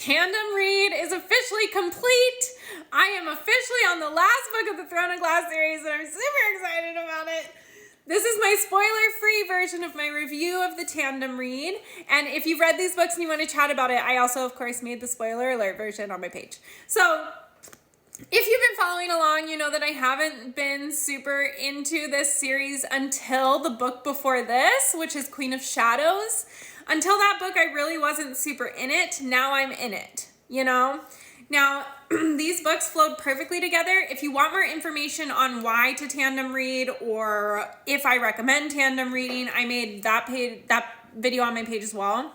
Tandem read is officially complete. I am officially on the last book of the Throne of Glass series, and I'm super excited about it. This is my spoiler-free version of my review of the Tandem read, and if you've read these books and you want to chat about it, I also, of course, made the spoiler alert version on my page. So, if you've been following along, you know that I haven't been super into this series until the book before this, which is Queen of Shadows. Until that book, I really wasn't super in it. Now I'm in it, you know? Now, these books flowed perfectly together. If you want more information on why to tandem read or if I recommend tandem reading, I made that video on my page as well.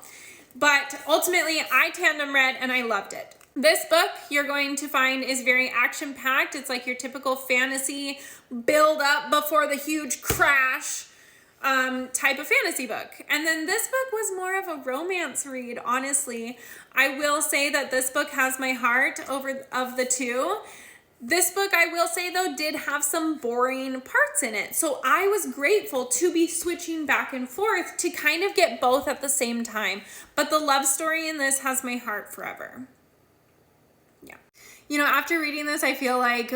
But ultimately, I tandem read and I loved it. This book you're going to find is very action-packed. It's like your typical fantasy build up before the huge crash type of fantasy book. And then this book was more of a romance read, honestly. I will say that this book has my heart of the two. This book, I will say though, did have some boring parts in it. So I was grateful to be switching back and forth to kind of get both at the same time. But the love story in this has my heart forever. Yeah. You know, after reading this, I feel like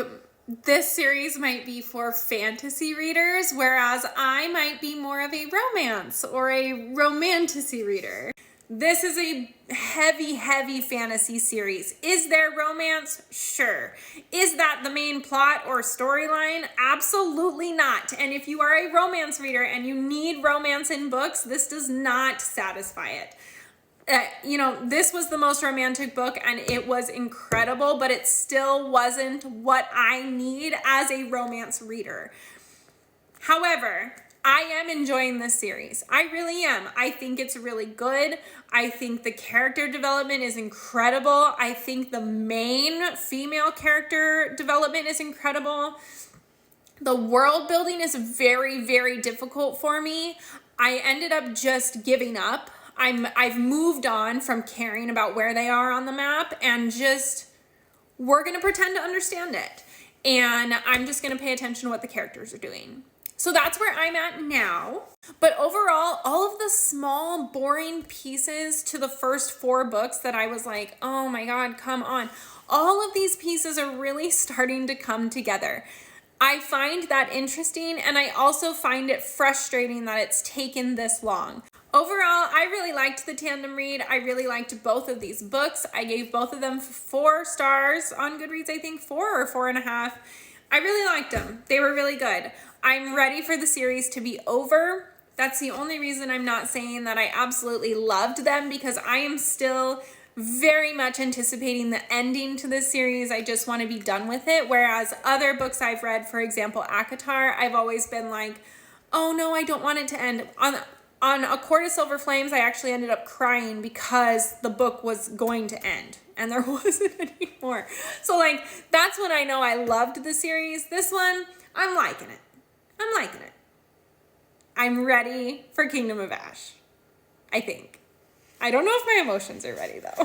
this series might be for fantasy readers, whereas I might be more of a romance or a romantasy reader. This is a heavy, heavy fantasy series. Is there romance? Sure. Is that the main plot or storyline? Absolutely not. And if you are a romance reader and you need romance in books, this does not satisfy it. You know, this was the most romantic book and it was incredible, but it still wasn't what I need as a romance reader. However, I am enjoying this series. I really am. I think it's really good. I think the character development is incredible. I think the main female character development is incredible. The world building is very, very difficult for me. I ended up just giving up. I've moved on from caring about where they are on the map and we're gonna pretend to understand it. And I'm just gonna pay attention to what the characters are doing. So that's where I'm at now. But overall, all of the small, boring pieces to the first 4 books that I was like, oh my God, come on. All of these pieces are really starting to come together. I find that interesting, and I also find it frustrating that it's taken this long. Overall, I really liked the tandem read. I really liked both of these books. I gave both of them 4 stars on Goodreads, I think 4 or 4.5. I really liked them. They were really good. I'm ready for the series to be over. That's the only reason I'm not saying that I absolutely loved them, because I am still very much anticipating the ending to this series. I just want to be done with it. Whereas other books I've read, for example, ACOTAR, I've always been like, oh no, I don't want it to end. On A Court of Silver Flames, I actually ended up crying because the book was going to end and there wasn't any more. So like, that's when I know I loved the series. This one, I'm liking it. I'm liking it. I'm ready for Kingdom of Ash, I think. I don't know if my emotions are ready though.